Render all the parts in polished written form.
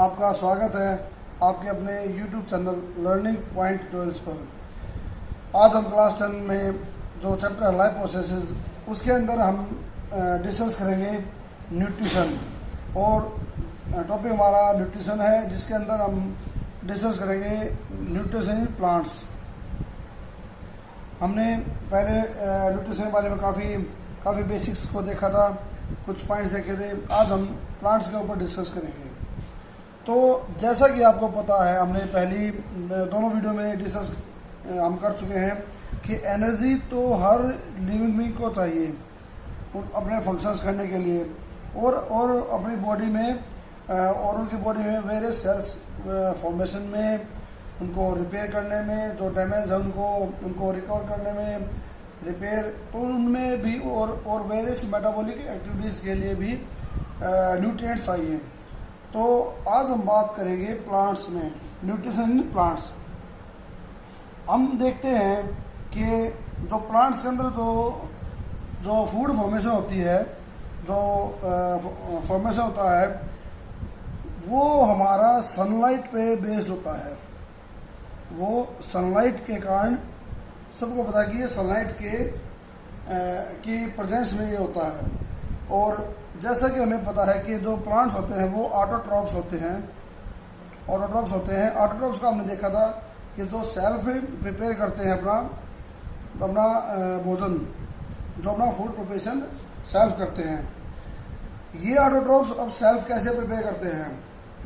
आपका स्वागत है आपके अपने YouTube channel learning point tutorials पर। आज हम क्लास 10 में जो चैप्टर है लाइफ प्रोसेसेस, उसके अंदर हम डिस्कस करेंगे न्यूट्रिशन। और टॉपिक हमारा न्यूट्रिशन है, जिसके अंदर हम डिस्कस करेंगे न्यूट्रिशन इन प्लांट्स। हमने पहले न्यूट्रिशन के बारे में काफ़ी बेसिक्स को देखा था, कुछ पॉइंट्स देखे थे। आज हम प्लांट्स के ऊपर डिस्कस करेंगे। तो जैसा कि आपको पता है, हमने पहली दोनों वीडियो में डिस्कस हम कर चुके हैं कि एनर्जी तो हर लिविंग बीइंग को चाहिए अपने फंक्शंस करने के लिए, और अपनी बॉडी में और उनकी बॉडी में वेरियस सेल्स फॉर्मेशन में, उनको रिपेयर करने में, जो डैमेज है उनको रिकवर करने में, रिपेयर, तो उनमें भी और वेरियस मेटाबॉलिक एक्टिविटीज़ के लिए भी न्यूट्रिएंट्स चाहिए। तो आज हम बात करेंगे प्लांट्स में, न्यूट्रिशन इन प्लांट्स। हम देखते हैं कि जो प्लांट्स के अंदर जो फूड फॉर्मेशन होती है, जो फॉर्मेशन होता है, वो हमारा सनलाइट पे बेस्ड होता है। वो सनलाइट के कारण, सबको पता है कि ये सनलाइट की प्रेजेंस में ये होता है। और जैसा कि हमें पता है कि जो प्लांट्स होते हैं वो ऑटोट्रॉप्स होते हैं। ऑटोट्रॉप्स का हमने देखा था कि जो सेल्फ प्रिपेयर करते हैं अपना भोजन, जो अपना फूड प्रिपरेशन सेल्फ करते हैं। ये ऑटोट्रॉप्स अब सेल्फ कैसे प्रिपेयर करते हैं?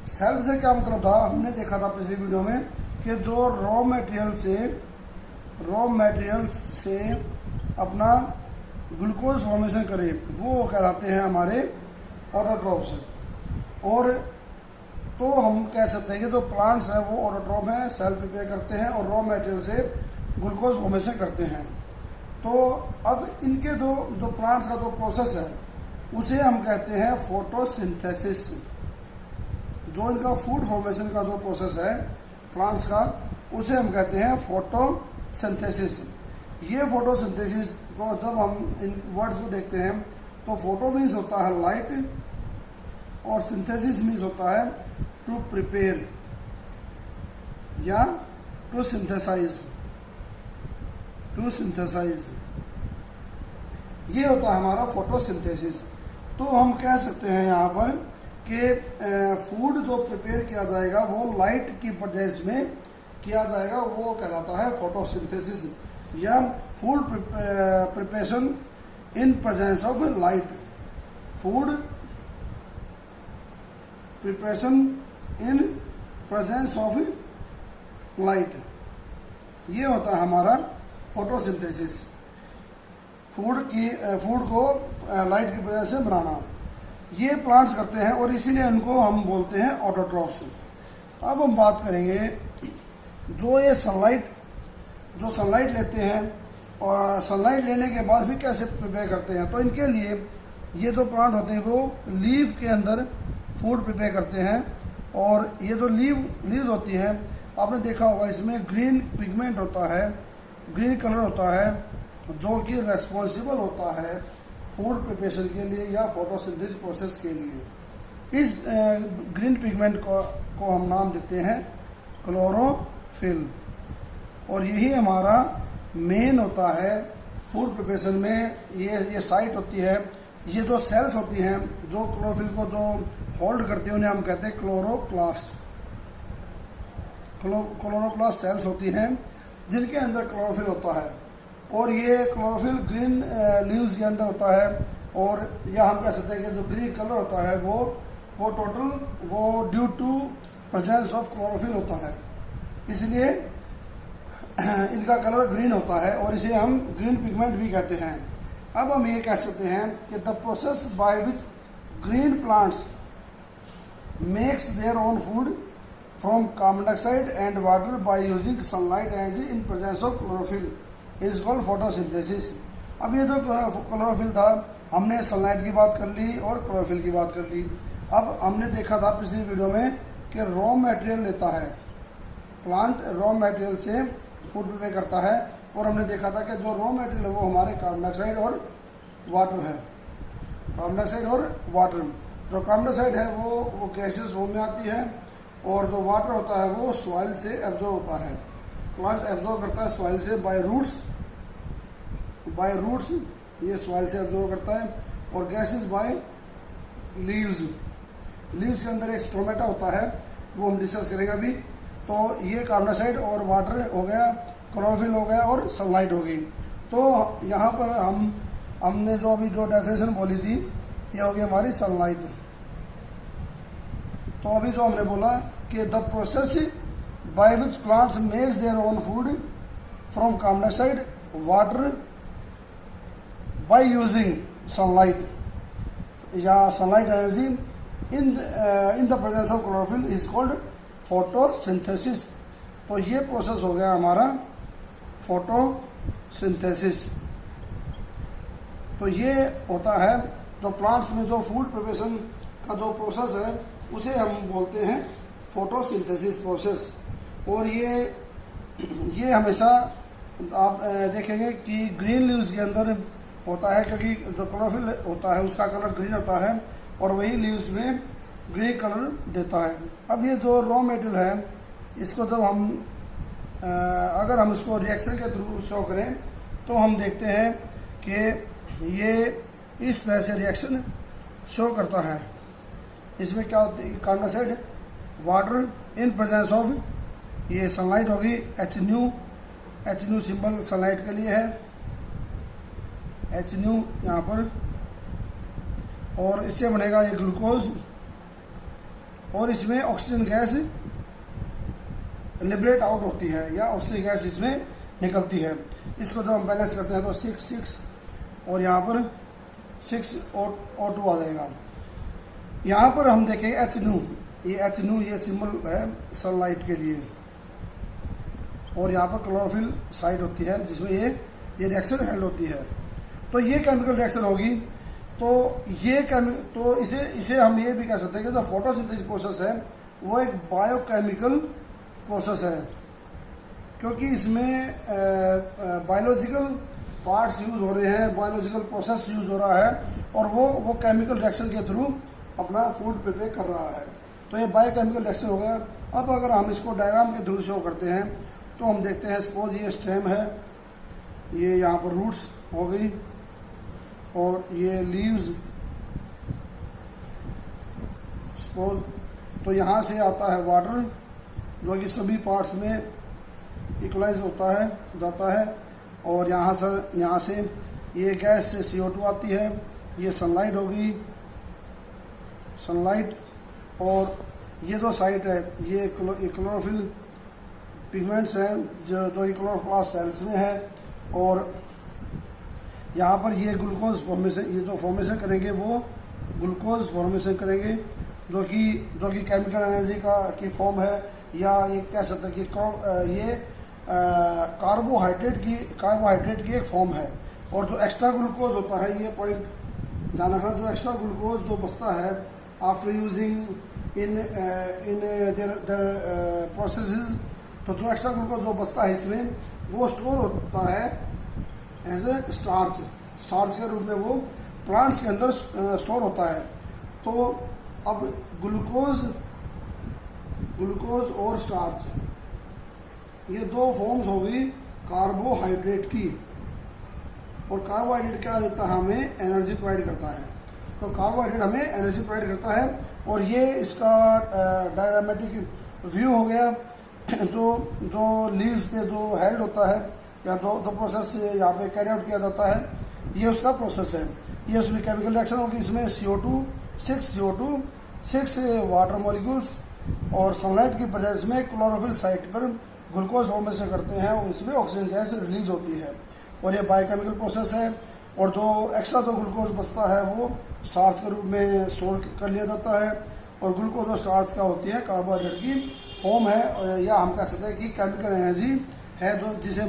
सेल्फ से क्या मतलब था? हमने देखा था पिछली वीडियो में कि जो रॉ मटेरियल से अपना ग्लूकोज फॉर्मेशन करे, वो कहलाते हैं हमारे ऑटोट्रॉप्स। और तो हम कह सकते हैं कि जो प्लांट्स हैं वो ऑटोट्रॉप हैं, सेल्फ प्रिपेयर करते हैं और रॉ मटेरियल से ग्लूकोज फॉर्मेशन करते हैं। तो अब इनके जो प्लांट्स का जो प्रोसेस है, उसे हम कहते हैं फोटोसिंथेसिस। जो इनका फूड फॉर्मेशन का जो प्रोसेस है प्लांट्स का, उसे हम कहते हैं फोटोसिंथेसिस। ये फोटोसिंथेसिस को जब हम इन वर्ड्स को देखते हैं तो फोटो मीन्स होता है लाइट, और सिंथेसिस मीन्स होता है टू प्रिपेयर या टू सिंथेसाइज। ये होता है हमारा फोटोसिंथेसिस। तो हम कह सकते हैं यहाँ पर कि फूड जो प्रिपेयर किया जाएगा वो लाइट की प्रेजेंस में किया जाएगा, वो कहलाता है फोटोसिंथेसिस या food preparation in presence of light. Food preparation in presence of light, ये होता है हमारा फोटोसिंथेसिस। फूड को लाइट की वजह से बनाना, ये प्लांट्स करते हैं और इसीलिए उनको हम बोलते हैं ऑटोट्रॉप्स। अब हम बात करेंगे जो सनलाइट लेते हैं और सनलाइट लेने के बाद भी कैसे प्रिपेयर करते हैं। तो इनके लिए ये जो प्लांट होते हैं वो लीव के अंदर फूड प्रिपेयर करते हैं। और ये जो लीव्स होती हैं, आपने देखा होगा इसमें ग्रीन पिगमेंट होता है, ग्रीन कलर होता है, जो कि रेस्पॉन्सिबल होता है फूड प्रिपरेशन के लिए या फोटोसिंथेसिस प्रोसेस के लिए। इस ग्रीन पिगमेंट को हम नाम देते हैं क्लोरोफिल। और यही हमारा मेन होता है फूड प्रिपरेशन में। ये साइट होती है, ये जो सेल्स होती हैं जो क्लोरोफिल को जो होल्ड करती हैं, उन्हें हम कहते हैं क्लोरोप्लास्ट। क्लोरोप्लास्ट सेल्स होती हैं जिनके अंदर क्लोरोफिल होता है। और ये क्लोरोफिल ग्रीन लीव्स के अंदर होता है। और या हम कह सकते हैं कि जो ग्रीन कलर होता है वो due to presence of chlorophyll होता है, इसलिए इनका कलर ग्रीन होता है और इसे हम ग्रीन पिगमेंट भी कहते हैं। अब हम ये कह सकते हैं कि the process by which green plants makes their own food from carbon dioxide and water by using sunlight energy in presence of chlorophyll is called photosynthesis. अब ये जो क्लोरोफिल था, हमने सनलाइट की बात कर ली और क्लोरोफिल की बात कर ली। अब हमने देखा था पिछली वीडियो में कि रॉ मटेरियल लेता है प्लांट, रॉ मटेरियल से फूड प्रिपेयर करता है। और हमने देखा था कि जो रॉ मटेरियल है वो हमारे कार्बन डाइऑक्साइड और वाटर है। कार्बन डाइऑक्साइड और वाटर, जो कार्बन डाइऑक्साइड है वो गैसेस फॉर्म में आती है और जो वाटर होता है वो सॉइल से एब्जॉर्ब होता है। प्लांट एब्जॉर्ब करता है सॉइल से बाय रूट्स, ये सॉइल से एब्जॉर्ब करता है। और गैसेस बाय लीव्स के अंदर एक स्टोमेटा होता है, वो हम डिस्कस करेंगे अभी। तो ये कार्बन डाइऑक्साइड और वाटर हो गया, क्लोरोफिल हो गया और सनलाइट हो गई। तो यहाँ पर हमने जो अभी जो डेफिनेशन बोली थी, ये हो गई हमारी सनलाइट। तो अभी जो हमने बोला कि the process by which plants makes their own food from carbon dioxide water by using sunlight या sunlight energy in the presence of chlorophyll is called photosynthesis. तो ये प्रोसेस हो गया हमारा फोटोसिंथेसिस। तो ये होता है जो प्लांट्स में जो फूड प्रिपरेशन का जो प्रोसेस है उसे हम बोलते हैं फोटोसिंथेसिस प्रोसेस। और ये हमेशा आप देखेंगे कि ग्रीन लीव्स के अंदर होता है, क्योंकि जो क्लोरोफिल होता है उसका कलर ग्रीन होता है और वही लीव्स में ग्रीन कलर देता है। अब ये जो रॉ मटेरियल है, इसको जब हम अगर हम इसको रिएक्शन के थ्रू शो करें तो हम देखते हैं कि ये इस तरह से रिएक्शन शो करता है। इसमें क्या होता है, carbon dioxide water in presence of ये सनलाइट होगी, एच न्यू सिंबल सनलाइट के लिए है, एच न्यू यहाँ पर। और इससे बनेगा ये ग्लूकोज और इसमें ऑक्सीजन गैस लिबरेट आउट होती है या ऑक्सीजन गैस इसमें निकलती है। इसको जब हम बैलेंस करते हैं तो 6 और यहाँ पर 6 O2 आ जाएगा। यहाँ पर हम देखें एच न्यू ये सिंबल है सनलाइट के लिए। और यहाँ पर क्लोरोफिल साइट होती है जिसमें ये रिएक्शन हेल्ड होती है। तो ये केमिकल रिएक्शन होगी। तो इसे हम ये भी कह सकते हैं कि जो फोटोसिंथेसिस प्रोसेस है वो एक बायोकेमिकल प्रोसेस है, क्योंकि इसमें बायोलॉजिकल पार्ट्स यूज हो रहे हैं, बायोलॉजिकल प्रोसेस यूज हो रहा है और वो केमिकल रिएक्शन के थ्रू अपना फूड प्रिपेयर कर रहा है। तो ये बायोकेमिकल रिएक्शन हो गया। अब अगर हम इसको डायग्राम के थ्रू शो करते हैं तो हम देखते हैं, सपोज ये स्टेम है, ये यहाँ पर रूट्स हो गई और ये लीव्स सपोज। तो यहाँ से आता है वाटर जो कि सभी पार्ट्स में इक्वलाइज होता है जाता है। और यहाँ से ये गैस से CO2 आती है, ये सनलाइट होगी, सनलाइट। और ये जो साइट है ये क्लोरोफिल पिगमेंट्स हैं जो क्लोरोप्लास्ट सेल्स में है। और यहाँ पर ये ग्लूकोज फॉर्मेशन, ये जो फॉर्मेशन करेंगे वो ग्लूकोज फॉर्मेशन करेंगे जो कि केमिकल एनर्जी की फॉर्म है, या ये कह सकते हैं कि ये कार्बोहाइड्रेट की एक फॉर्म है। और जो एक्स्ट्रा ग्लूकोज होता है, ये पॉइंट ध्यान रखना, जो एक्स्ट्रा ग्लूकोज जो बचता है after using in their processes, तो जो एक्स्ट्रा ग्लूकोज जो बचता है इसमें वो स्टोर होता है एज ए स्टार्च के रूप में, वो प्लांट्स के अंदर स्टोर होता है। तो अब ग्लूकोज और स्टार्च ये दो फॉर्म्स हो गई कार्बोहाइड्रेट की। और कार्बोहाइड्रेट क्या देता है, हमें एनर्जी प्रोवाइड करता है। तो कार्बोहाइड्रेट हमें एनर्जी प्रोवाइड करता है। और ये इसका डायग्रामेटिक व्यू हो गया। जो लीव्स पे जो हेल्ड होता है या जो प्रोसेस यहाँ पे कैरी आउट किया जाता है, ये उसका प्रोसेस है। ये उसमें केमिकल रिएक्शन होगी, इसमें CO2 6 वाटर मॉलिक्यूल्स और सनलाइट की प्रेजेंस में क्लोरोफिल साइट पर ग्लूकोज फॉर्मेशन करते हैं और इसमें ऑक्सीजन गैस रिलीज होती है। और ये बायोकेमिकल प्रोसेस है। और जो एक्स्ट्रा जो ग्लूकोज बचता है वो स्टार्च के रूप में स्टोर कर लिया जाता है। और ग्लूकोज और स्टार्च क्या होती है, कार्बोहाइड्रेट की फॉर्म है, या हम कह सकते हैं कि केमिकल एनर्जी है जो जिसे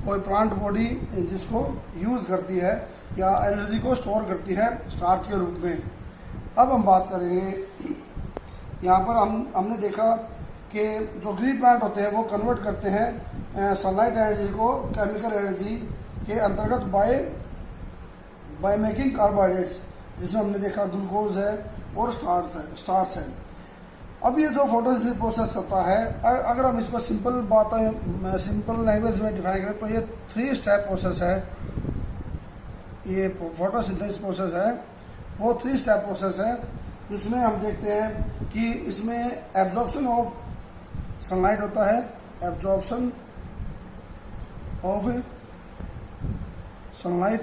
कोई प्लांट बॉडी जिसको यूज करती है या एनर्जी को स्टोर करती है स्टार्च के रूप में। अब हम बात करेंगे, यहाँ पर हमने देखा कि जो ग्रीन प्लांट होते हैं वो कन्वर्ट करते हैं सनलाइट एनर्जी को केमिकल एनर्जी के अंतर्गत बाय मेकिंग कार्बोहाइड्रेट्स, जिसमें हमने देखा ग्लूकोज है और स्टार्च है। अब ये जो फोटोसिंथेसिस प्रोसेस होता है, अगर हम इसको सिंपल लैंग्वेज में डिफाइन करें तो ये 3 स्टेप प्रोसेस है। ये फोटोसिंथेसिस प्रोसेस है वो 3 स्टेप प्रोसेस है, जिसमें हम देखते हैं कि इसमें एब्जॉर्प्शन ऑफ सनलाइट होता है, एब्जॉर्प्शन ऑफ सनलाइट।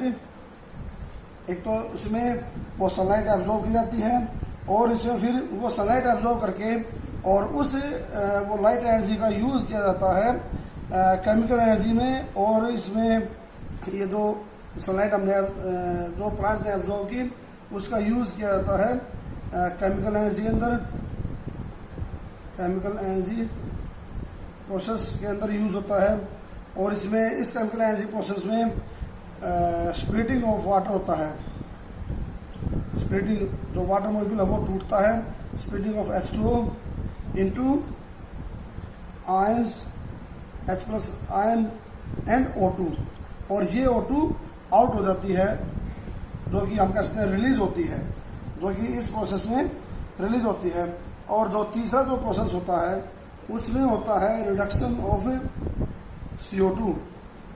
एक तो इसमें वो सनलाइट एब्जॉर्ब की जाती है और इसमें फिर वो सनलाइट एब्जॉर्ब करके और उस वो लाइट एनर्जी का यूज़ किया जाता है केमिकल एनर्जी में। और इसमें ये जो सनलाइट हमने जो प्लांट ने एब्जॉर्ब की उसका यूज़ किया जाता है केमिकल एनर्जी के अंदर, केमिकल एनर्जी प्रोसेस के अंदर यूज़ होता है। और इसमें इस केमिकल एनर्जी प्रोसेस में स्प्लिटिंग ऑफ वाटर होता है, स्प्लिटिंग जो वाटर मॉलिक्यूल है वो टूटता है, splitting of H2O into ions H+ ion and O2, और ये O2 आउट हो जाती है, जो कि हम कह सकते हैं रिलीज होती है, जो कि इस प्रोसेस में रिलीज होती है। और जो तीसरा जो प्रोसेस होता है उसमें होता है रिडक्शन ऑफ CO2।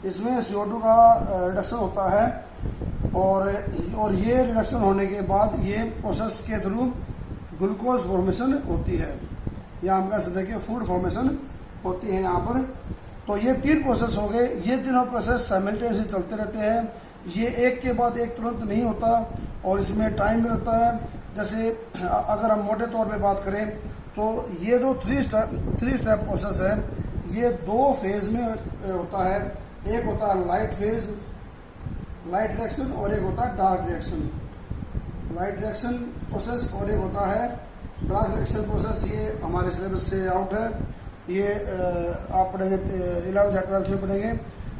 इसमें CO2 का रिडक्शन होता है और ये रिडक्शन होने के बाद ये प्रोसेस के थ्रू ग्लूकोज फॉर्मेशन होती है, या हम कह सकते हैं कि फूड फॉर्मेशन होती है यहाँ पर। तो ये 3 प्रोसेस हो गए। ये तीनों प्रोसेस साइमल्टेनियसली चलते रहते हैं, ये एक के बाद एक तुरंत नहीं होता और इसमें टाइम भी लगता है। जैसे अगर हम मोटे तौर पे बात करें तो ये जो 3 स्टेप प्रोसेस है ये 2 फेज में होता है। एक होता है लाइट फेज, लाइट रिएक्शन, और एक होता है dark reaction, light reaction process, और एक होता है डार्क रिएक्शन प्रोसेस। ये हमारे सिलेबस से आउट है, ये आप पढ़ेंगे 11th या 12th में पढ़ेंगे।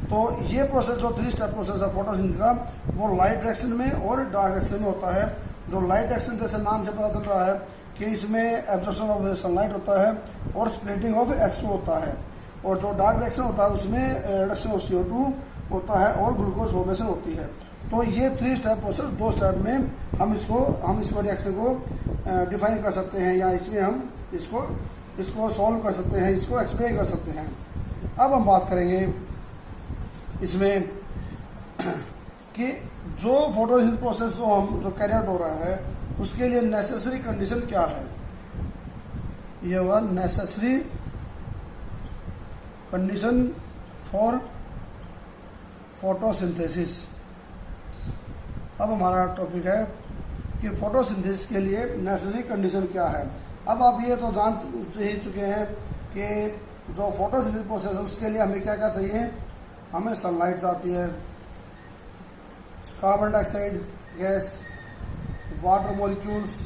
तो ये प्रोसेस जो 3 स्टेप प्रोसेस है फोटोसिंथेसिस का वो लाइट रिएक्शन में और डार्क रिएक्शन में होता है। जो लाइट रिएक्शन जैसे नाम से पता चल रहा है कि इसमें एब्जॉर्प्शन ऑफ सनलाइट होता है और स्प्लिटिंग ऑफ H2O होता है, और जो डार्क रिएक्शन होता है उसमें रिडक्शन ऑफ CO2 होता है और ग्लूकोज फॉर्मेशन होती है। तो ये 3 स्टेप प्रोसेस 2 स्टेप में हम इसको रिएक्शन को डिफाइन कर सकते हैं, या इसमें हम इसको सॉल्व कर सकते हैं, इसको एक्सप्लेन कर सकते हैं। अब हम बात करेंगे इसमें कि जो फोटोसिंथेसिस प्रोसेस जो कैरी आउट हो रहा है उसके लिए नेसेसरी कंडीशन क्या है। ये हुआ नेसेसरी कंडीशन फॉर फोटोसिंथेसिस। अब हमारा टॉपिक है कि फोटोसिंथेसिस के लिए नेसेसरी कंडीशन क्या है। अब आप ये तो जान ही चुके हैं कि जो फोटोसिंथेसिस प्रोसेस है उसके लिए हमें क्या क्या चाहिए। हमें सनलाइट जाती है, carbon dioxide gas, water molecules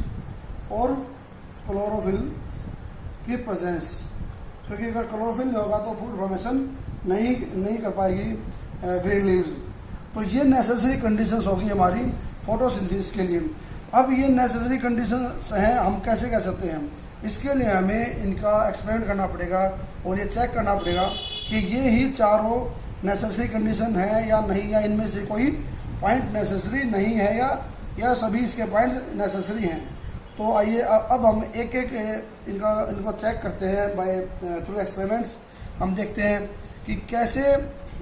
और क्लोरोफिल की प्रेजेंस, क्योंकि अगर क्लोरोफिल नहीं होगा तो फूड फॉर्मेशन नहीं कर पाएगी ग्रीन लीव्स। तो ये नेसेसरी कंडीशंस होगी हमारी फोटोसिंथेसिस के लिए। अब ये नेसेसरी कंडीशंस हैं, हम कैसे कह सकते हैं। इसके लिए हमें इनका एक्सपेरिमेंट करना पड़ेगा और ये चेक करना पड़ेगा कि ये ही चारों नेसेसरी कंडीशन है या नहीं, या इनमें से कोई पॉइंट नेसेसरी नहीं है या सभी इसके पॉइंट्स नेसेसरी हैं। तो आइए अब हम एक एक इनको चेक करते हैं बाय थ्रू एक्सपेरिमेंट्स। हम देखते हैं कि कैसे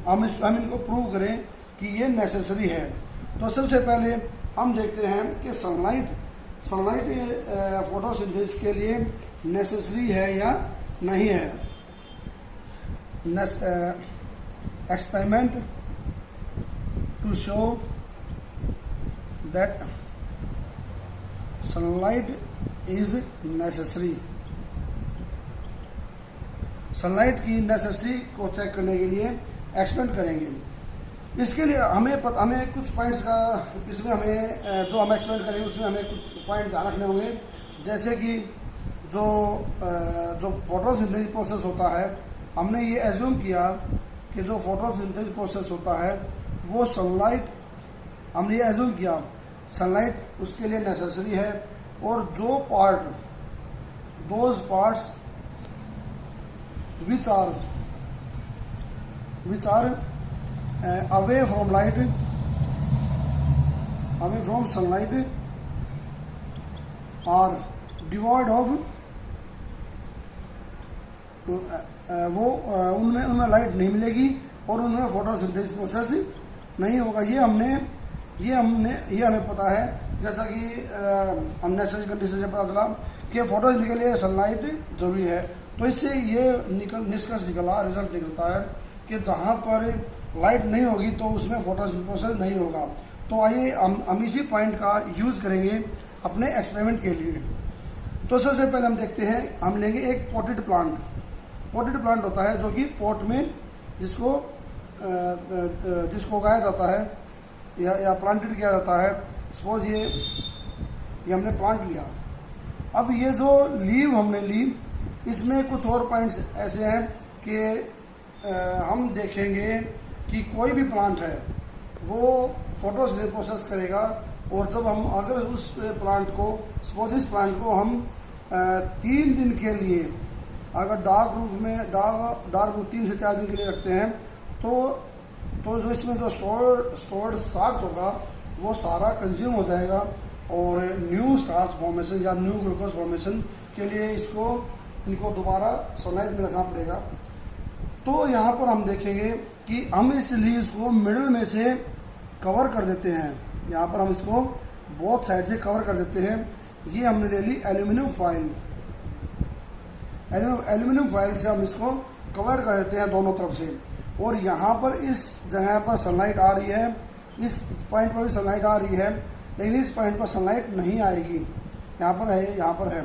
हम इनको प्रूव करें कि ये नेसेसरी है। तो सबसे पहले हम देखते हैं कि सनलाइट फोटोसिंथेसिस के लिए नेसेसरी है या नहीं है। Experiment to show that sunlight is necessary. Sunlight की नेसेसिटी को चेक करने के लिए एक्सपेरिमेंट करेंगे। इसके लिए हमें कुछ पॉइंट्स का इसमें हमें जो हम एक्सपेरिमेंट करेंगे उसमें हमें कुछ पॉइंट ध्यान रखने होंगे। जैसे कि जो फोटोसिंथेसिस प्रोसेस होता है, हमने ये एज्यूम किया कि जो फोटोसिंथेसिस प्रोसेस होता है वो सनलाइट, हमने ये एज्यूम किया सनलाइट उसके लिए नेसेसरी है। और जो those parts which are away from sunlight are devoid of वो उनमें लाइट नहीं मिलेगी और उनमें फोटोसिंथेसिस प्रोसेस नहीं होगा। ये हमें पता है, जैसा कि हमने नेसेसरी कंडीशन से पता चला कि फोटोसिंथेसिस के लिए सनलाइट जरूरी है। तो इससे ये निष्कर्ष निकला, रिजल्ट निकलता है कि जहाँ पर लाइट नहीं होगी तो उसमें फोटोसिंथेसिस प्रोसेस नहीं होगा। तो आइए हम इसी पॉइंट का यूज़ करेंगे अपने एक्सपेरिमेंट के लिए। तो सबसे पहले हम देखते हैं, हम लेंगे एक पॉटेड प्लांट। पॉटेड प्लांट होता है जो कि पॉट में जिसको उगाया जाता है या प्लांटेड किया जाता है। सपोज ये हमने प्लांट लिया। अब ये जो लीव हमने ली, इसमें कुछ और पॉइंट्स ऐसे हैं कि हम देखेंगे कि कोई भी प्लांट है वो फोटोसिंथेसिस प्रोसेस करेगा, और जब हम अगर उस प्लांट को, सपोज इस प्लांट को हम 3 दिन के लिए अगर डार्क रूम 3 से 4 दिन के लिए रखते हैं तो जो इसमें जो स्टोर्ड स्टार्च होगा वो सारा कंज्यूम हो जाएगा, और न्यू स्टार्च फॉर्मेशन या न्यू ग्लूकोज फॉर्मेशन के लिए इनको दोबारा सनलाइट में रखना पड़ेगा। तो यहाँ पर हम देखेंगे कि हम इस लीव्स को मिडल में से कवर कर देते हैं। यहाँ पर हम इसको बोथ साइड से कवर कर देते हैं। ये हमने ले ली एल्यूमिनियम फॉइल। एल्यूमिनियम फॉइल से हम इसको कवर कर देते हैं दोनों तरफ से, और यहाँ पर इस जगह पर सनलाइट आ रही है, इस पॉइंट पर भी सनलाइट आ रही है, लेकिन इस पॉइंट पर सनलाइट नहीं आएगी। यहाँ पर है, यहाँ पर है।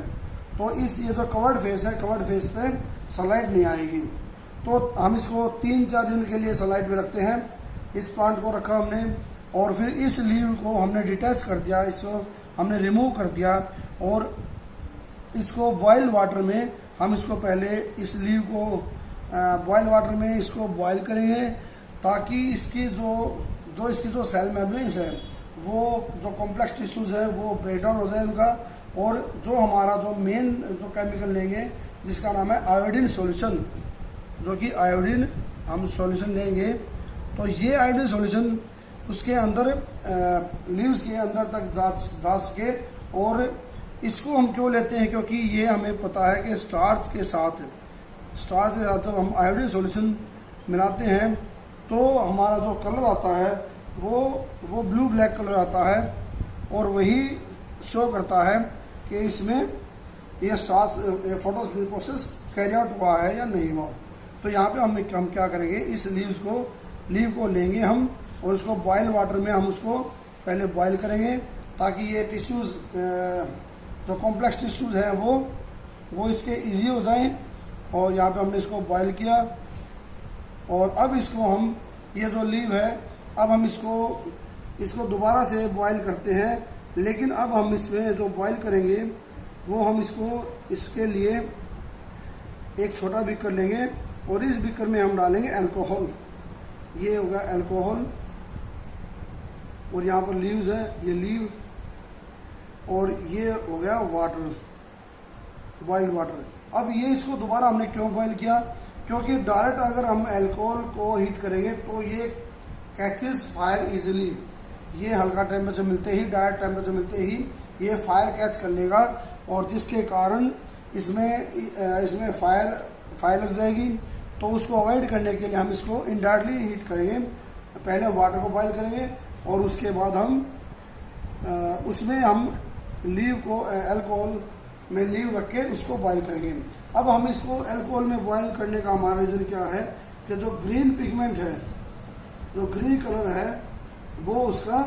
तो ये जो कवर्ड फेस है, कवर्ड फेस पे सनलाइट नहीं आएगी। तो हम इसको 3-4 दिन के लिए सनलाइट में रखते हैं। इस प्लांट को रखा हमने, और फिर इस लीव को हमने डिटैच कर दिया, इसको हमने रिमूव कर दिया, और इसको बॉयल वाटर में हम इसको पहले इस लीव को बॉयल वाटर में इसको बॉयल करेंगे, ताकि इसकी जो सेल मेम्ब्रेन्स है, वो जो कॉम्प्लेक्स टिश्यूज है वो ब्रेक डाउन हो जाए उनका, और जो हमारा जो मेन जो केमिकल लेंगे जिसका नाम है आयोडीन सॉल्यूशन, जो कि आयोडीन हम सॉल्यूशन लेंगे। तो ये आयोडीन सॉल्यूशन उसके अंदर लीव्स के अंदर तक जा सके। और इसको हम क्यों लेते हैं, क्योंकि ये हमें पता है कि स्टार्च के साथ जब हम आयोडीन सॉल्यूशन मिलाते हैं तो हमारा जो कलर आता है वो ब्लू ब्लैक कलर आता है, और वही शो करता है कि इसमें ये starch photosynthesis process carry out हुआ है या नहीं हुआ। तो यहाँ पे हम क्या करेंगे, इस लीव को लेंगे हम, और उसको बॉयल वाटर में हम उसको पहले बॉयल करेंगे, ताकि ये टिश्यूज़ जो कॉम्प्लेक्स टिश्यूज़ हैं वो इसके इजी हो जाएं। और यहाँ पे हमने इसको बॉयल किया, और अब इसको हम, ये जो लीव है, अब हम इसको दोबारा से बॉयल करते हैं। लेकिन अब हम इसमें जो बॉयल करेंगे वो हम इसके लिए एक छोटा बीकर लेंगे, और इस बीकर में हम डालेंगे अल्कोहल। ये होगा अल्कोहल, और यहाँ पर लीव्स है, ये लीव, और ये हो गया वाटर, बॉइल्ड वाटर। अब ये इसको दोबारा हमने क्यों बॉयल किया, क्योंकि डायरेक्ट अगर हम अल्कोहल को हीट करेंगे तो ये कैचेस फायर इजीली। ये हल्का टेम्परेचर मिलते ही, डायरेक्ट टेम्परेचर मिलते ही ये फायर कैच कर लेगा, और जिसके कारण इसमें फायर लग जाएगी। तो उसको अवॉइड करने के लिए हम इसको इनडायरेक्टली हीट करेंगे। पहले वाटर को बॉयल करेंगे, और उसके बाद उसमें हम लीव को अल्कोहल में लीव रख के उसको बॉयल करेंगे। अब हम इसको अल्कोहल में बॉयल करने का हमारा रीज़न क्या है कि जो ग्रीन पिगमेंट है, जो ग्रीन कलर है, वो उसका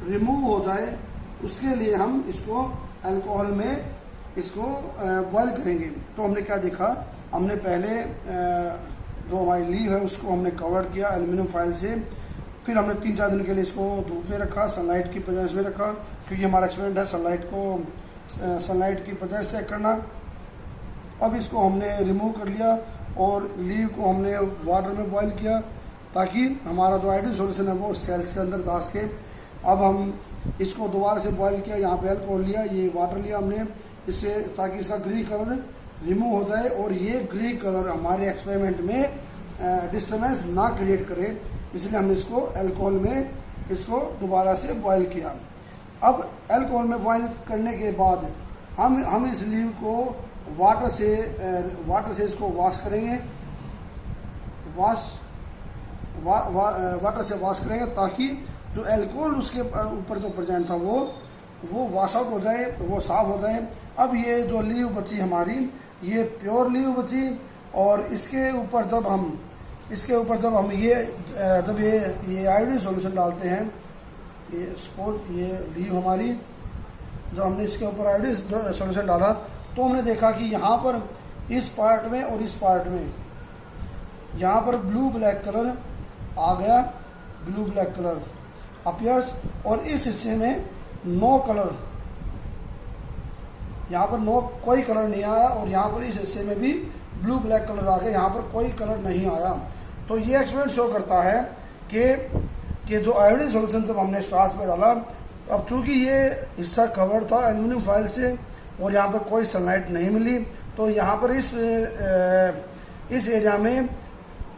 रिमूव हो जाए, उसके लिए हम इसको अल्कोहल में इसको बॉयल करेंगे। तो हमने क्या देखा, हमने पहले जो हमारी लीव है उसको हमने कवर किया एल्यूमिनियम फॉइल से, फिर हमने 3-4 दिन के लिए इसको धूप में रखा, सनलाइट की प्रेजेंस में रखा, क्योंकि हमारा एक्सपेरिमेंट है सनलाइट की प्रेजेंस चेक करना। अब इसको हमने रिमूव कर लिया, और लीव को हमने वाटर में बॉयल किया, ताकि हमारा जो आयोडीन सॉल्यूशन है वो सेल्स के अंदर जा सके। अब हम इसको दोबारा से बॉयल किया, यहाँ पे अल्कोहल लिया, ये वाटर लिया हमने, इससे ताकि इसका ग्रीन कलर रिमूव हो जाए, और ये ग्रीन कलर हमारे एक्सपेरिमेंट में डिस्टर्बेंस ना क्रिएट करे, इसलिए हमने इसको अल्कोहल में इसको दोबारा से बॉयल किया। अब अल्कोहल में बॉयल करने के बाद हम इस लीव को वाटर से इसको वॉश करेंगे, वाटर से वॉश करेंगे ताकि जो अल्कोहल उसके ऊपर जो प्रेजेंट था वो वॉश आउट हो जाए, वो साफ हो जाए। अब ये जो लीव बची हमारी, ये प्योर लीव बची, और इसके ऊपर जब हम ये आयोडीन सॉल्यूशन डालते हैं, ये सपोज ये लीव हमारी, जब हमने इसके ऊपर आयोडीन सॉल्यूशन डाला तो हमने देखा कि यहाँ पर इस पार्ट में और इस पार्ट में यहाँ पर ब्लू ब्लैक कलर आ गया, ब्लू ब्लैक कलर अपीयर्स, और इस हिस्से में नो कलर, यहाँ पर नो कोई कलर नहीं आया, और यहाँ पर इस हिस्से में भी ब्लू ब्लैक कलर आ गया, यहाँ पर कोई कलर नहीं आया। तो ये एक्सपेरिमेंट शो करता है कि जो आयोडीन सॉल्यूशन जब हमने स्टार्च में डाला, अब चूंकि ये हिस्सा कवर था एल्यूमिनियम फॉइल से और यहाँ पर कोई सनलाइट नहीं मिली, तो यहाँ पर इस एरिया में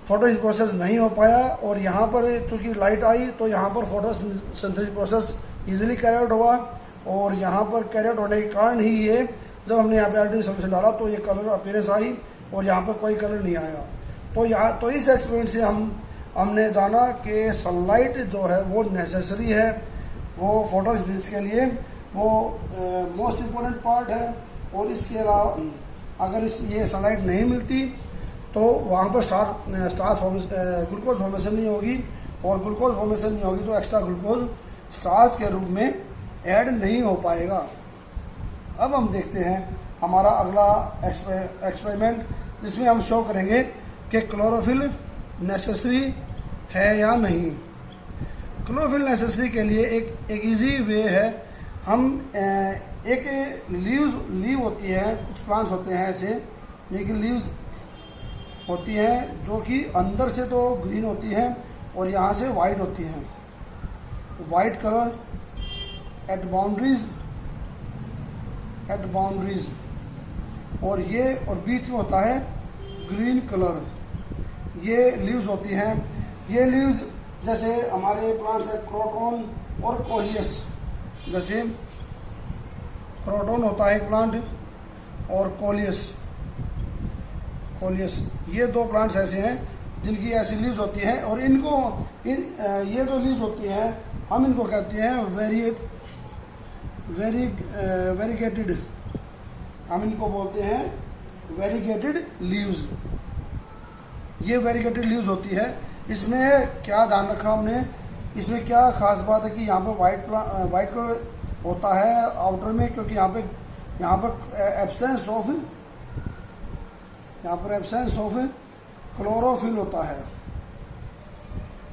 फोटोसिंथेसिस प्रोसेस नहीं हो पाया, और यहाँ पर चूंकि लाइट आई तो यहाँ पर photosynthesis process easily carry out हुआ, और यहाँ पर कैरी आउट होने के कारण ही ये जब हमने यहाँ पे आयोडीन सॉल्यूशन डाला तो ये कलर अपीयरेंस आई, और यहाँ पर कोई कलर नहीं आया। तो इस एक्सपेरिमेंट से हमने जाना कि सनलाइट जो है वो नेसेसरी है, वो फोटोसिंथेसिस के लिए वो मोस्ट इम्पोर्टेंट पार्ट है। और इसके अलावा अगर ये सनलाइट नहीं मिलती तो वहाँ पर ग्लूकोज फॉर्मेशन नहीं होगी, और ग्लूकोज फॉर्मेशन नहीं होगी तो एक्स्ट्रा ग्लूकोज स्टार्च के रूप में ऐड नहीं हो पाएगा। अब हम देखते हैं हमारा अगला एक्सपेरिमेंट, जिसमें हम शो करेंगे कि क्लोरोफिल नेसेसरी है या नहीं। क्लोरोफिल नेसेसरी के लिए एक इजी वे है, हम एक लीव होती है, कुछ प्लांट्स होते हैं ऐसे, ये कि लीव्स होती हैं जो कि अंदर से तो ग्रीन होती हैं और यहाँ से वाइट होती हैं, वाइट कलर एट बाउंड्रीज, और बीच में होता है ग्रीन कलर। ये लीव्स होती हैं, ये लीव्स जैसे हमारे प्लांट्स है क्रोटोन और कोलियस, जैसे क्रोटोन होता है एक प्लांट और कोलियस, ये दो प्लांट्स ऐसे हैं जिनकी ऐसी लीव्स होती हैं, और ये जो लीव्स होती हैं हम इनको कहते हैं वेरीगेटेड, हम इनको बोलते हैं वेरीगेटेड लीव्स। ये वेरीगेटेड लीव्स होती है। इसमें क्या ध्यान रखा हमने, इसमें क्या खास बात है कि यहाँ पर वाइट कलर होता है आउटर में, क्योंकि यहाँ पर एब्सेंस ऑफ क्लोरोफिल होता है,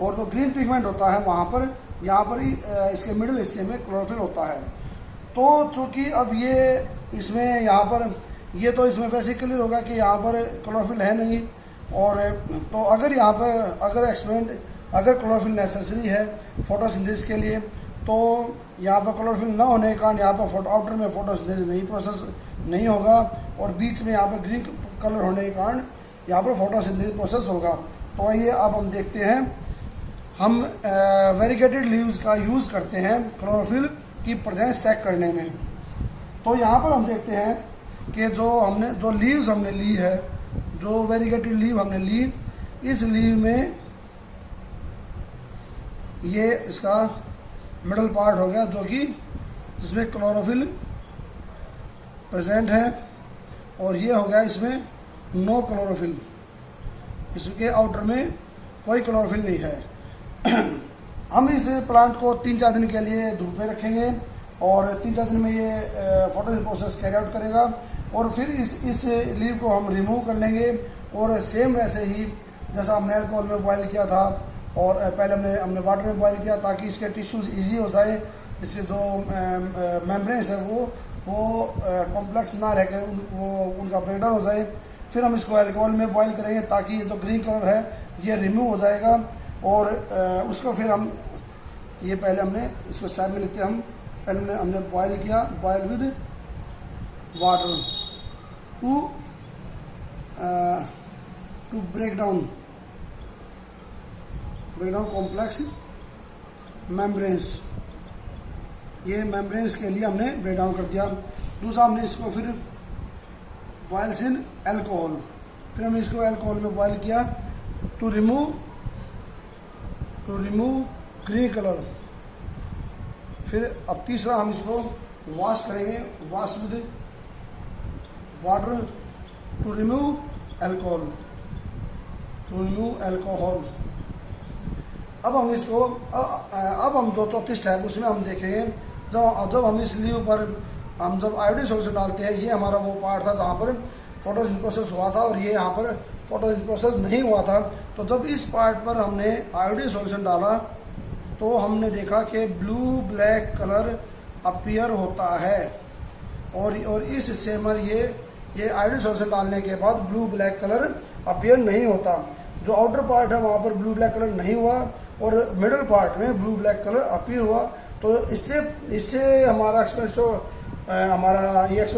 और जो ग्रीन पिगमेंट होता है वहाँ पर यहाँ पर ही इसके मिडिल हिस्से में क्लोरोफिल होता है। तो चूँकि अब ये इसमें यहाँ पर ये तो इसमें वैसे क्लियर होगा कि यहाँ पर क्लोरोफिल है नहीं, और तो अगर यहाँ पर अगर क्लोरोफिल नेसेसरी है फोटोसिंथेसिस के लिए, तो यहाँ पर क्लोरोफिल न होने के कारण यहाँ पर आउटर में फोटोसिंथेसिस प्रोसेस नहीं होगा, और बीच में यहाँ पर ग्रीन कलर होने के कारण यहाँ पर फोटोसिंथेसिस प्रोसेस होगा। तो आइए अब हम देखते हैं, हम वेरीगेटेड लीव्स का यूज़ करते हैं क्लोरोफिल की प्रेजेंस चेक करने में। तो यहाँ पर हम देखते हैं कि जो लीव्स हमने ली है, जो वेरीगेटेड लीव हमने ली, इस लीव में ये इसका मिडल पार्ट हो गया जो कि जिसमें क्लोरोफिल प्रेजेंट है, और ये हो गया इसमें नो क्लोरोफिल, इसके आउटर में कोई क्लोरोफिल नहीं है। हम इस प्लांट को 3-4 दिन के लिए धूप में रखेंगे, और 3-4 दिन में ये फोटोसिंथेसिस प्रोसेस कैरी आउट करेगा, और फिर इस लीव को हम रिमूव कर लेंगे, और सेम वैसे ही जैसा हमने अल्कोहल में बॉयल किया था, और पहले हमने वाटर में बॉयल किया ताकि इसके टिश्यूज इजी हो जाए, इससे जो मेम्ब्रेन्स है वो कॉम्प्लेक्स ना रह के उनका ब्रेकडाउन हो जाए। फिर हम इसको अल्कोहल में बॉयल करेंगे ताकि ये जो ग्रीन कलर है ये रिमूव हो जाएगा, और उसको फिर हम ये पहले हमने इसको स्टार्ट में लिखते हैं, हम पहले हमने बॉयल किया, boil with water to break down complex membranes, ये मेम्ब्रेन्स के लिए हमने ब्रेक डाउन कर दिया। दूसरा हमने इसको फिर बॉयल्स इन एल्कोहल। फिर हमने इसको एल्कोहल में बॉयल किया टू रिमूव ग्रीन कलर। फिर अब तीसरा हम इसको वॉश करेंगे, wash with water to remove alcohol, अब हम इसको अब हम जो चौथी स्टेप उसमें हम देखेंगे जब हम इस लीव पर हम जब आयोडीन सॉल्यूशन डालते हैं, ये हमारा वो पार्ट था जहाँ पर फोटोसिंथेसिस प्रोसेस हुआ था और ये यहाँ पर फोटोसिंथेसिस प्रोसेस नहीं हुआ था। तो जब इस पार्ट पर हमने आयोडीन सॉल्यूशन डाला तो हमने देखा कि ब्लू ब्लैक कलर अपीयर होता है और इस हिस्से में ये आयोडीन सॉल्यूशन डालने के बाद ब्लू ब्लैक कलर अपीयर नहीं होता। जो आउटर पार्ट है वहाँ पर ब्लू ब्लैक कलर नहीं हुआ और मिडल पार्ट में ब्लू ब्लैक कलर अपीयर हुआ। तो इससे हमारा एक्सपेरिमेंट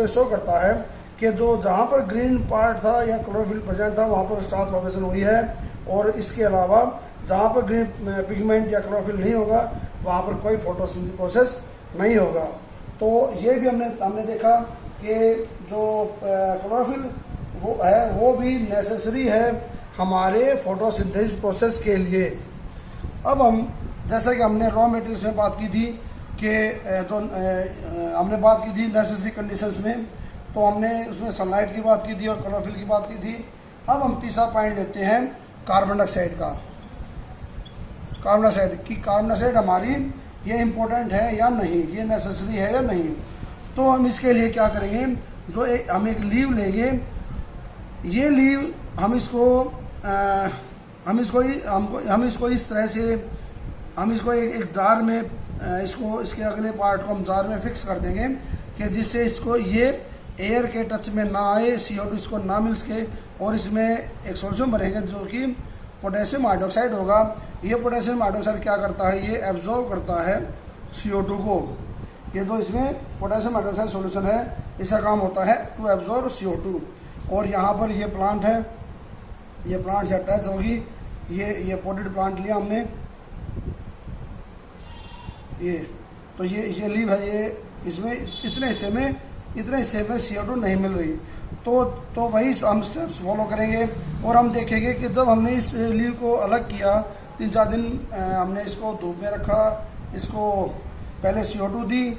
शो करता है कि जो जहाँ पर ग्रीन पार्ट था या क्लोरोफिल प्रेजेंट था वहाँ पर स्टार फॉर्मेशन हुई है, और इसके अलावा जहाँ पर ग्रीन पिगमेंट या क्लोरोफिल नहीं होगा वहाँ पर कोई फोटोसिंथेसिस प्रोसेस नहीं होगा। तो ये भी हमने देखा कि जो क्लोरोफिल वो भी नेसेसरी है हमारे फोटोसिंथेसिस प्रोसेस के लिए। अब हम जैसा कि हमने रॉ मटेरियल्स में बात की थी कि जो हमने बात की थी नेसेसरी कंडीशंस में, तो हमने उसमें सनलाइट की बात की थी और क्लोरोफिल की बात की थी। अब हम तीसरा पॉइंट लेते हैं कार्बन डाइऑक्साइड का। कार्बन डाइऑक्साइड हमारी ये इम्पोर्टेंट है या नहीं, ये नेसेसरी है या नहीं। तो हम इसके लिए क्या करेंगे, हम एक लीव लेंगे, ये लीव हम इसको इस तरह से हम इसको एक जार में इसके अगले पार्ट को हम जार में फिक्स कर देंगे कि जिससे इसको ये एयर के टच में ना आए, CO2 इसको ना मिल सके, और इसमें एक सॉल्यूशन बनेगा जो कि पोटेशियम हाइड्रोक्साइड होगा। ये पोटेशियम हाइड्रोक्साइड क्या करता है, ये एब्जॉर्ब करता है CO2 को। ये जो इसमें पोटेशियम हाइड्रोक्साइड सॉल्यूशन है इसका काम होता है टू एब्जॉर्ब CO2। और यहाँ पर ये प्लांट है, ये प्लांट से अटैच होगी, ये पोटेड प्लांट लिया हमने, ये लीव है, ये इसमें इतने हिस्से में CO2 नहीं मिल रही। तो वही हम स्टेप्स फॉलो करेंगे और हम देखेंगे कि जब हमने इस लीव को अलग किया 3-4 दिन हमने इसको धूप में रखा, इसको पहले CO2 दी,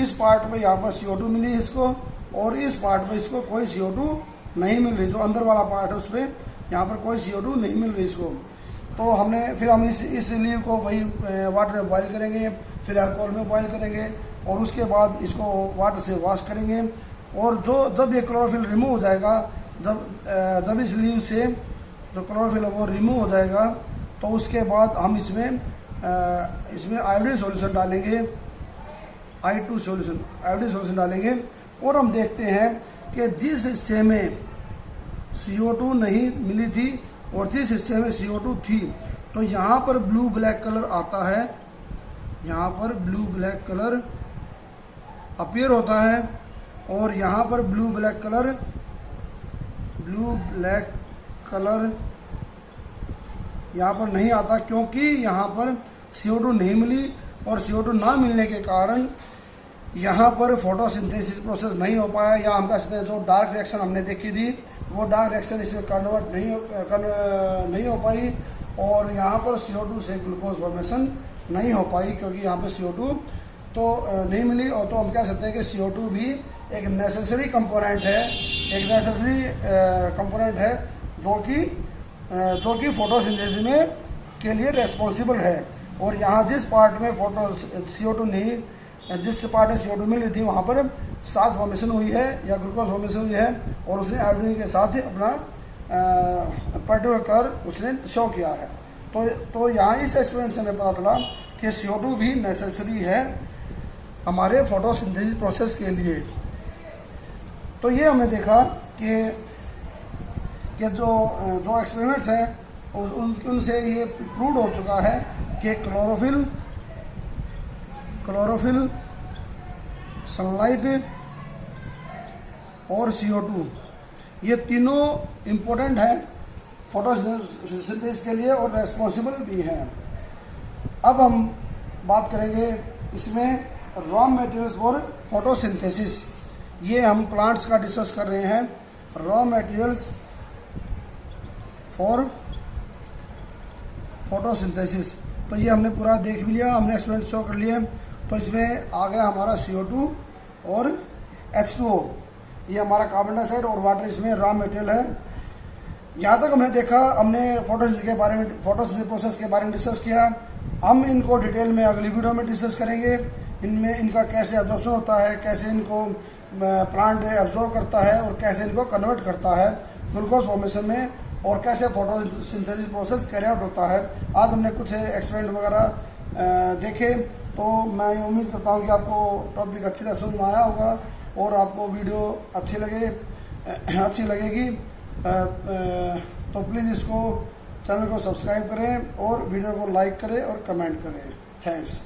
इस पार्ट में यहाँ पर CO2 मिली इसको, और इस पार्ट में इसको कोई CO2 नहीं मिल रही। जो अंदर वाला पार्ट है उसमें यहाँ पर कोई CO2 नहीं मिल रही इसको। तो फिर हम इस लीव को वही वाटर में बॉयल करेंगे, फिर अल्कोहल में बॉयल करेंगे, और उसके बाद इसको वाटर से वॉश करेंगे। और जब ये क्लोरोफिल रिमूव हो जाएगा, जब इस लीव से जो क्लोरोफिल है वो रिमूव हो जाएगा, तो उसके बाद हम इसमें आयोडीन सॉल्यूशन डालेंगे, I2 सॉल्यूशन, आयोडीन सॉल्यूशन डालेंगे। और हम देखते हैं कि जिस हिस्से में CO2 नहीं मिली थी और जिस हिस्से में CO2 थी, तो यहाँ पर ब्लू ब्लैक कलर आता है, यहाँ पर ब्लू ब्लैक कलर अपीयर होता है, और यहाँ पर ब्लू ब्लैक कलर यहाँ पर नहीं आता, क्योंकि यहाँ पर CO2 नहीं मिली, और CO2 ना मिलने के कारण यहाँ पर फोटोसिंथेसिस प्रोसेस नहीं हो पाया, या हम कह सकते हैं जो डार्क रिएक्शन हमने देखी थी वो डार्क रिएक्शन इसमें कन्वर्ट नहीं हो पाई, और यहाँ पर CO2 से ग्लूकोज फॉर्मेशन नहीं हो पाई, क्योंकि यहाँ पे CO2 तो नहीं मिली। और तो हम कह सकते हैं कि CO2 भी एक नेसेसरी कंपोनेंट है, जो कि फोटोसिंथेसिस में के लिए रेस्पॉन्सिबल है। और यहाँ जिस पार्ट में जिस पार्ट में CO2 मिल रही थी वहाँ पर स्टार्च फॉर्मेशन हुई है या ग्लूकोज फॉर्मेशन हुई है, और उसने आयोडीन के साथ अपना पर्टिकुलर कलर उसने शो किया है। तो यहाँ इस एक्सपेरिमेंट से हमें पता चला कि CO2 भी नेसेसरी है हमारे फोटोसिंथेसिस प्रोसेस के लिए। तो ये हमने देखा कि जो एक्सपेरिमेंट्स हैं उनसे ये प्रूव हो चुका है कि क्लोरोफिल, सनलाइट और CO2 ये तीनों इम्पोर्टेंट हैं फोटोसिंथेसिस के लिए और रेस्पॉन्सिबल भी हैं। अब हम बात करेंगे इसमें रॉ मटेरियल्स फॉर फोटोसिंथेसिस। ये हम प्लांट्स का डिस्कस कर रहे हैं, रॉ मटेरियल्स फॉर फोटोसिंथेसिस। तो ये हमने पूरा देख भी लिया, हमने एक्सपेरिमेंट शो कर लिए। तो इसमें आ गया हमारा CO2 और H2O, ये हमारा कार्बन डाइऑक्साइड और वाटर इसमें रॉ मटेरियल है। यहाँ तक हमने देखा, हमने फोटोसिंथेसिस के बारे में, फोटोसिंथेसिस प्रोसेस के बारे में डिस्कस किया। हम इनको डिटेल में अगली वीडियो में डिस्कस करेंगे। इनमें इनका कैसे एब्जॉर्प्शन होता है, कैसे इनको प्लांट एब्जॉर्ब करता है और कैसे इनको कन्वर्ट करता है ग्लूकोज फॉर्मेशन में, और कैसे फोटोसिंथेसिस प्रोसेस कैरी आउट होता है। आज हमने कुछ एक्सपेरिमेंट वगैरह देखे। तो मैं उम्मीद करता हूँ कि आपको टॉपिक अच्छी तरह समझ में आया होगा और आपको वीडियो अच्छी लगेगी। तो प्लीज़ इसको, चैनल को सब्सक्राइब करें और वीडियो को लाइक करें और कमेंट करें। थैंक्स।